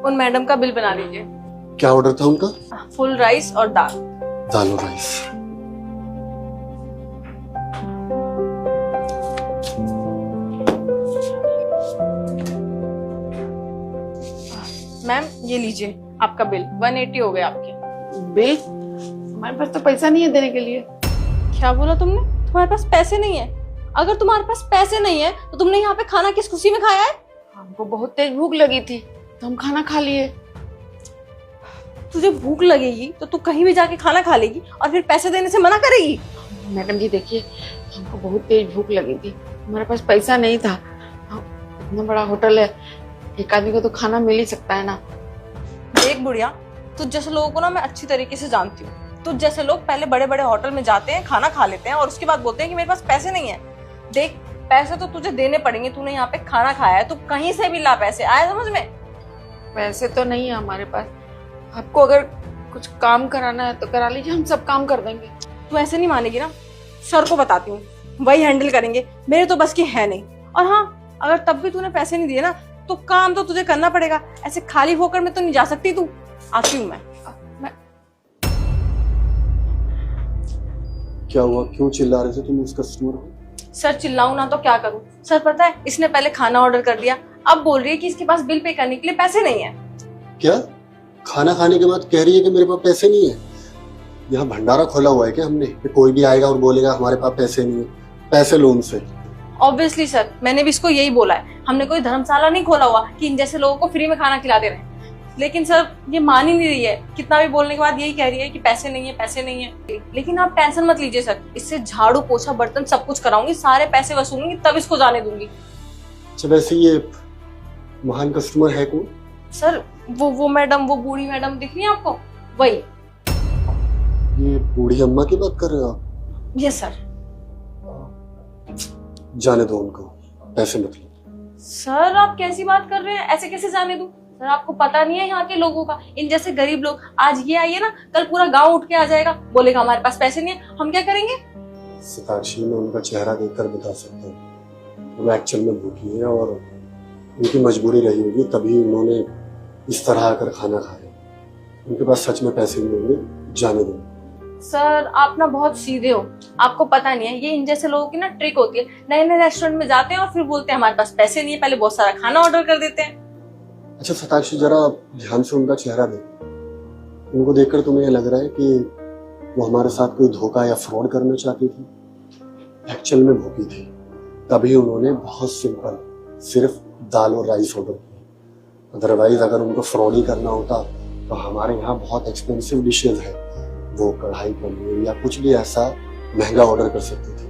उन मैडम का बिल बना लीजिए। क्या ऑर्डर था उनका? फुल राइस और दाल। दाल और राइस। मैम ये लीजिए आपका बिल, 180 हो गए आपके। बिल? हमारे पास तो पैसा नहीं है देने के लिए। क्या बोला तुमने? तुम्हारे पास पैसे नहीं है? अगर तुम्हारे पास पैसे नहीं है तो तुमने यहाँ पे खाना किस खुशी में खाया है? हमको बहुत तेज भूख लगी थी तो हम खाना खा लिए। तुझे भूख लगेगी तो तू कहीं भी जाके खाना खा लेगी और फिर पैसे देने से मना करेगी? मैडम जी देखिए, हमको बहुत तेज भूख लगी थी, हमारे पास पैसा नहीं था। इतना बड़ा होटल है, एक आदमी को तो खाना मिल ही सकता है ना। देख बुढ़िया, तुझ जैसे लोगों को ना मैं अच्छी तरीके से जानती हूँ। तुझ जैसे लोग पहले बड़े बड़े होटल में जाते हैं, खाना खा लेते हैं और उसके बाद बोलते हैं कि मेरे पास पैसे नहीं है। देख, पैसे तो तुझे देने पड़ेंगे, तूने यहाँ पे खाना खाया है, तू कहीं से भी ला पैसे। आया समझ में? पैसे तो नहीं है हमारे पास, आपको अगर कुछ काम कराना है तो करा लीजिए, हम सब काम कर देंगे। तू ऐसे नहीं मानेगी ना, सर को बताती हूँ, वही हैंडल करेंगे, मेरे तो बस की है नहीं। और हाँ, अगर तब भी तूने पैसे नहीं दिए ना तो काम तो तुझे करना पड़ेगा, ऐसे खाली होकर मैं तो नहीं जा सकती। तू आती हूँ मैं। क्या हुआ, क्यों चिल्ला रहे थे तुम उस कस्टमर को? सर चिल्लाऊं ना तो क्या करूं? सर पता है, इसने पहले खाना ऑर्डर कर दिया, अब बोल रही है कि इसके पास बिल पे करने के लिए पैसे नहीं है। क्या खाना खाने के बाद कह रही है कि मेरे पास पैसे नहीं है? यहाँ भंडारा खोला हुआ है क्या हमने कि कोई भी आएगा और बोलेगा हमारे पास पैसे नहीं है, पैसे लो उनसे? ऑब्वियसली सर, मैंने भी इसको यही बोला है, हमने कोई धर्मशाला नहीं खोला हुआ कि इन जैसे लोगों को फ्री में खाना खिला दे रहे हैं। लेकिन सर ये मान ही नहीं रही है, कितना भी बोलने के बाद यही कह रही है कि पैसे नहीं है, पैसे नहीं है। लेकिन आप टेंशन मत लीजिए सर, इससे झाड़ू पोछा बर्तन सब कुछ कराऊंगी, सारे पैसे वसूलूंगी, तब इसको जाने दूंगी। अच्छा, वैसे ये महान कस्टमर है कौन? सर वो मैडम, वो बूढ़ी मैडम दिख रही है आपको, वही। ये बूढ़ी अम्मा की बात कर रहे हो आप? Yes sir. जाने दो उनको, पैसे मत लो। सर आप कैसी बात कर रहे हैं, ऐसे कैसे जाने दूं? सर आपको पता नहीं है यहाँ के लोगों का, इन जैसे गरीब लोग, आज ये आइए ना, कल पूरा गांव उठ के आ जाएगा, बोलेगा हमारे पास पैसे नहीं है, हम क्या करेंगे? सिताक्षी, मैं उनका चेहरा देखकर बता सकता हूँ वो एक्चुअल में भूखी है और उनकी मजबूरी रही होगी, तभी उन्होंने इस तरह आकर खाना खाया। उनके पास सच में पैसे नहीं होंगे, जाने दो। सर आप ना बहुत सीधे हो, आपको पता नहीं है, ये इन जैसे लोगों की ना ट्रिक होती है। नए नए रेस्टोरेंट में जाते हैं और फिर बोलते हैं हमारे पास पैसे नहीं है, पहले बहुत सारा खाना ऑर्डर कर देते हैं। अच्छा सिताक्षी, जरा ध्यान से उनका चेहरा देखो, उनको देखकर तुम्हें ये लग रहा है कि वो हमारे साथ कोई धोखा या फ्रॉड करना चाहती थी? एक्चुअल में भूखी थी, तभी उन्होंने बहुत सिंपल सिर्फ दाल और राइस ऑर्डर किया। अदरवाइज अगर उनको फ्रॉड ही करना होता तो हमारे यहाँ बहुत एक्सपेंसिव डिशेज है, वो कढ़ाई पनीर या कुछ भी ऐसा महंगा ऑर्डर कर सकते थे,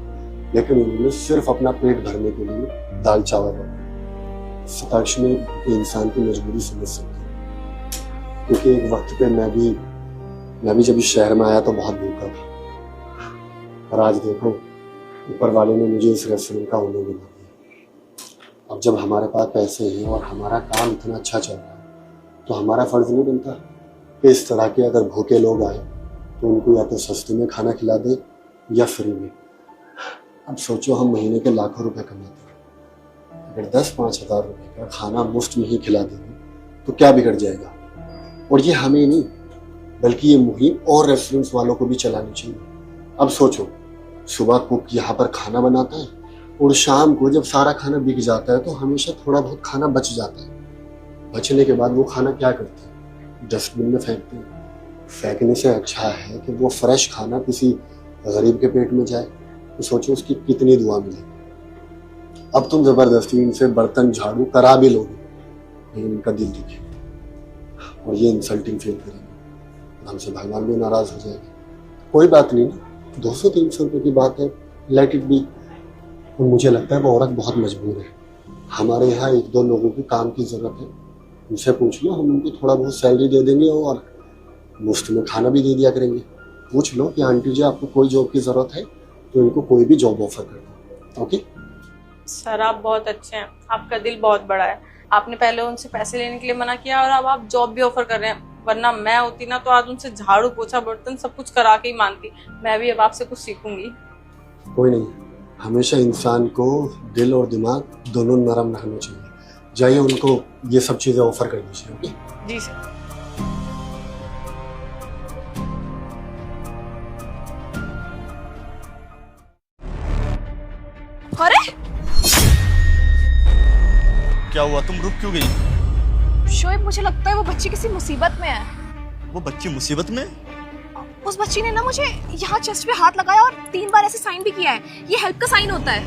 लेकिन उन्होंने सिर्फ अपना पेट भरने के लिए दाल चावल ऑर्डर। सिताक्षी में इंसान की मजबूरी समझ सकती है, क्योंकि एक वक्त पे मैं भी जब इस शहर में आया तो बहुत भूखा था, और आज देखो ऊपर वाले ने मुझे इस रेस्टोरेंट का ओनर बना दिया। अब जब हमारे पास पैसे हैं और हमारा काम इतना अच्छा चल रहा है तो हमारा फर्ज नहीं बनता कि इस तरह के अगर भूखे लोग आए तो उनको या तो सस्ते में खाना खिला दे या फ्री में। अब सोचो, हम महीने के लाखों रुपए कमाते हैं, अगर 10-5 हज़ार रुपए का खाना मुफ्त में ही खिला देंगे तो क्या बिगड़ जाएगा? और ये हमें नहीं बल्कि ये मुहिम और रेस्टोरेंट्स वालों को भी चलानी चाहिए। अब सोचो, सुबह कुक यहाँ पर खाना बनाता है और शाम को जब सारा खाना बिक जाता है तो हमेशा थोड़ा बहुत खाना बच जाता है। बचने के बाद वो खाना क्या करते हैं? डस्टबिन में फेंकते हैं। फेंकने से अच्छा है कि वो फ्रेश खाना किसी गरीब के पेट में जाए, तो सोचो उसकी कितनी दुआ मिलेगी। अब तुम जबरदस्ती इनसे बर्तन झाड़ू करा भी लोगे, लेकिन इनका दिल दिखे और ये इंसल्टिंग फील करेंगे, हमसे भगवान भी नाराज हो जाएगा। कोई बात नहीं ना, 200-300 रुपए की बात है, लेट इट बी। और मुझे लगता है वो औरत बहुत मजबूर है, हमारे यहाँ 1-2 लोगों की काम की जरूरत है, उनसे पूछ लो, हम उनको थोड़ा बहुत सैलरी दे देंगे और मुफ्त में खाना भी दे दिया करेंगे। पूछ लो कि आंटी जी आपको कोई जॉब की जरूरत है तो इनको कोई भी जॉब ऑफर कर दो। ओके सर आप बहुत अच्छे हैं, आपका दिल बहुत बड़ा है। आपने पहले उनसे पैसे लेने के लिए मना किया और अब आप जॉब भी ऑफर कर रहे हैं, वरना मैं होती ना तो आज उनसे झाड़ू पोछा बर्तन सब कुछ करा के ही मानती। मैं भी अब आपसे कुछ सीखूंगी। कोई नहीं, हमेशा इंसान को दिल और दिमाग दोनों नरम रखना चाहिए। जाइए उनको ये सब चीजें ऑफर कर दीजिए। ओके जी सर। अरे क्या हुआ, तुम रुक क्यों गई? शोएब, मुझे लगता है वो बच्ची किसी मुसीबत में है। वो बच्ची मुसीबत में? उस बच्ची ने ना मुझे यहाँ चेस्ट पे हाथ लगाया और 3 बार ऐसे साइन भी किया है। ये हेल्प का साइन होता है।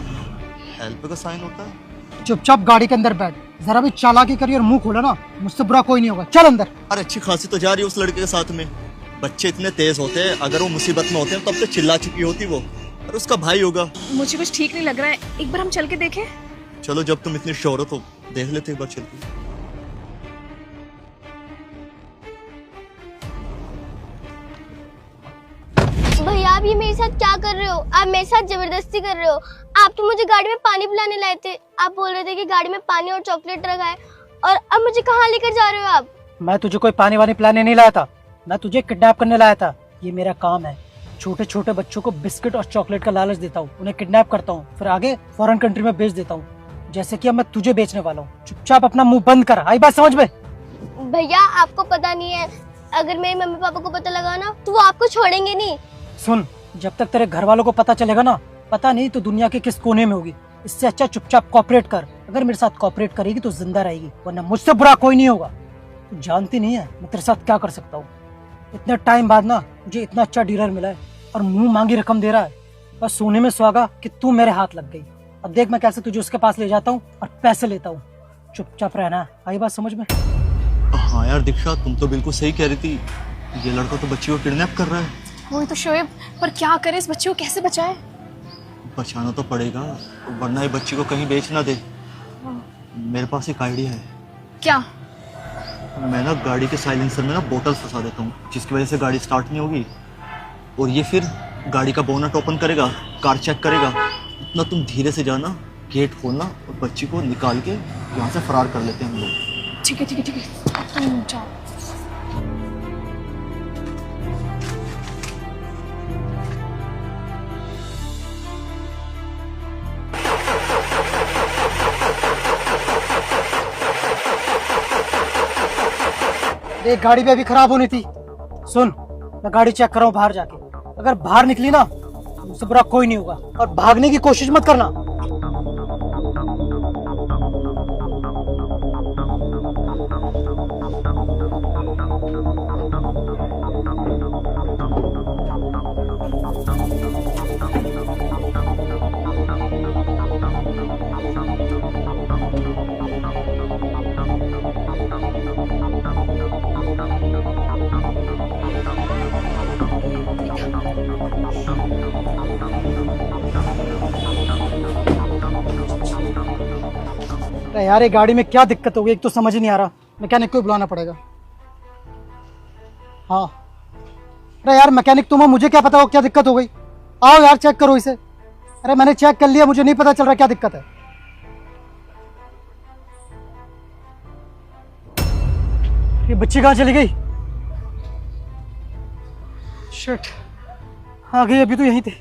हेल्प का साइन होता है? चुपचाप गाड़ी के अंदर बैठ, जरा भी चालाकी करी और मुंह खोला ना, मुझसे बुरा कोई नहीं होगा। चल अंदर। अरे अच्छी खासी तो जा रही है उस लड़के के साथ में। बच्चे इतने तेज होते हैं, अगर वो मुसीबत में होते हैं तब तो चिल्ला चुकी होती वो। और उसका भाई होगा। मुझे कुछ ठीक नहीं लग रहा है, एक बार हम चल के देखें। चलो, जब तुम इतनी श्योर हो तो देख लेते एक बार चल के। भैया आप ये मेरे साथ क्या कर रहे हो? आप मेरे साथ जबरदस्ती कर रहे हो। आप तो मुझे गाड़ी में पानी पिलाने लाए थे। आप बोल रहे थे कि गाड़ी में पानी और चॉकलेट रखा है, और अब मुझे कहाँ लेकर जा रहे हो आप? मैं तुझे कोई पानी वानी पिलाने नहीं लाया था, मैं तुझे किडनैप करने लाया था। ये मेरा काम है। छोटे छोटे बच्चों को बिस्किट और चॉकलेट का लालच देता हूँ, उन्हें किडनैप करता हूँ, फिर आगे फॉरेन कंट्री में बेच देता हूँ, जैसे कि अब मैं तुझे बेचने वाला हूँ। चुपचाप अपना मुंह बंद कर, आई बात समझ में? भैया आपको पता नहीं है, अगर मेरे मम्मी पापा को पता लगा ना तो वो आपको छोड़ेंगे नहीं। सुन, जब तक तेरे घर वालों को पता चलेगा ना, पता नहीं तो दुनिया के किस कोने में होगी। इससे अच्छा चुपचाप कॉपरेट कर। अगर मेरे साथ कॉपरेट करेगी तो जिंदा रहेगी, वरना मुझसे बुरा कोई नहीं होगा। तू जानती नहीं है मैं तेरे साथ क्या कर सकता हूँ। इतने टाइम बाद ना मुझे इतना अच्छा डीलर मिला है और मुंह मांगी रकम दे रहा है। बस सोने में सुहागा कि तू मेरे हाथ लग गई। अब देख मैं कैसे तुझे उसके पास ले जाता हूँ और पैसे लेता हूँ। चुपचाप रहना, आई बात समझ में? हाँ यार दीक्षा, तुम तो बिल्कुल सही कह रही थी। ये लड़का तो बच्ची को किडनैप कर रहा है। वही तो शोएब, पर क्या करे, इस बच्ची को कैसे बचाए? बचाना तो पड़ेगा, वरना ये बच्ची को कहीं बेच ना दे। मेरे पास एक आइडिया है। क्या? मैं ना गाड़ी के साइलेंसर में ना बोतल फंसा देता हूँ, जिसकी वजह से गाड़ी स्टार्ट नहीं होगी, और ये फिर गाड़ी का बोनट ओपन करेगा, कार चेक करेगा। इतना तुम धीरे से जाना, गेट खोलना और बच्ची को निकाल के यहाँ से फरार कर लेते हैं हम लोग। ठीक है ठीक है ठीक है, तुम जाओ। एक गाड़ी भी अभी खराब होनी थी। सुन, मैं गाड़ी चेक कर रहा हूँ बाहर जाके। अगर बाहर निकली ना तो मुझसे बुरा कोई नहीं होगा, और भागने की कोशिश मत करना। अरे यार, ये गाड़ी में क्या दिक्कत हो गई, एक तो समझ ही नहीं आ रहा। मैकेनिक को बुलाना पड़ेगा। हाँ, अरे यार मैकेनिक तुम हो, मुझे क्या पता हो क्या दिक्कत हो गई। आओ यार चेक करो इसे। अरे मैंने चेक कर लिया, मुझे नहीं पता चल रहा क्या दिक्कत है। ये बच्ची कहाँ चली गई? शिट, आ गई, अभी तो यहीं थे।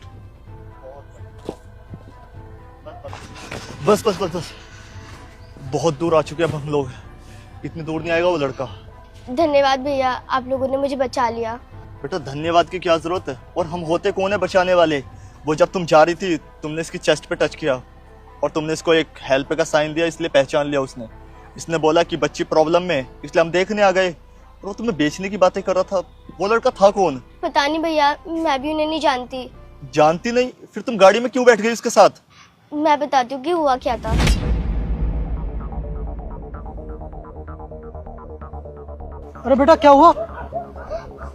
बस बस बस बस, बहुत दूर आ चुके हैं अब हम लोग। इतनी दूर नहीं आएगा वो लड़का। धन्यवाद भैया, आप लोगों ने मुझे बचा लिया। बेटा धन्यवाद की क्या जरूरत है, और हम होते कौन है बचाने वाले। वो जब तुम जा रही थी, तुमने इसकी चेस्ट पे टच किया और तुमने इसको एक हेल्प का साइन दिया, इसलिए पहचान लिया उसने। इसने बोला कि बच्ची प्रॉब्लम में, इसलिए हम देखने आ गए। और वो तुम्हें बेचने की बातें कर रहा था। वो लड़का था कौन? पता नहीं भैया, मैं भी उन्हें नहीं जानती। जानती नहीं? फिर तुम गाड़ी में क्यों बैठ गई उसके साथ? मैं बताती हूँ कि हुआ क्या था। अरे बेटा क्या हुआ?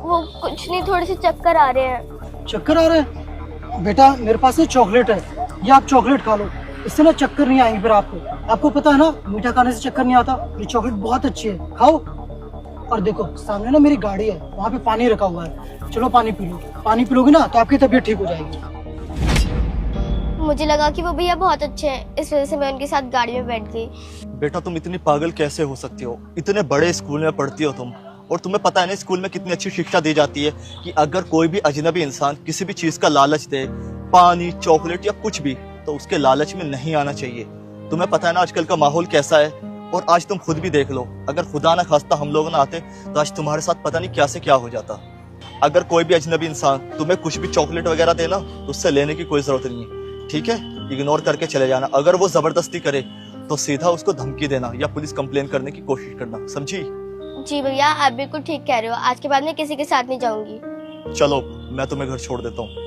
वो कुछ नहीं, थोड़े से चक्कर आ रहे हैं। चक्कर आ रहे हैं? बेटा मेरे पास ये चॉकलेट है, ये आप चॉकलेट खा लो, इससे ना चक्कर नहीं आएंगे फिर आपको। आपको पता है ना मीठा खाने से चक्कर नहीं आता। ये चॉकलेट बहुत अच्छी है, खाओ। और देखो सामने ना मेरी गाड़ी है, वहाँ पे पानी रखा हुआ है, चलो पानी पी लो। पानी पी लोगी ना तो आपकी तबीयत ठीक हो जाएगी। मुझे लगा कि वो भैया बहुत अच्छे हैं, इस वजह से मैं उनके साथ गाड़ी में बैठ गई। बेटा तुम इतनी पागल कैसे हो सकती हो? इतने बड़े स्कूल में पढ़ती हो तुम, और तुम्हें पता है ना स्कूल में कितनी अच्छी शिक्षा दी जाती है कि अगर कोई भी अजनबी इंसान किसी भी चीज का लालच दे, पानी, चॉकलेट या कुछ भी, तो उसके लालच में नहीं आना चाहिए। तुम्हें पता है ना आजकल का माहौल कैसा है, और आज तुम खुद भी देख लो, अगर खुदा ना खास्ता हम लोग ना आते तो आज तुम्हारे साथ पता नहीं क्या से क्या हो जाता। अगर कोई भी अजनबी इंसान तुम्हें कुछ भी चॉकलेट वगैरह देना तो उससे लेने की कोई जरूरत नहीं है, ठीक है? इग्नोर करके चले जाना। अगर वो जबरदस्ती करे तो सीधा उसको धमकी देना या पुलिस कंप्लेन करने की कोशिश करना, समझी? जी भैया, आप बिल्कुल ठीक कह रहे हो। आज के बाद मैं किसी के साथ नहीं जाऊंगी। चलो मैं तुम्हें घर छोड़ देता हूँ।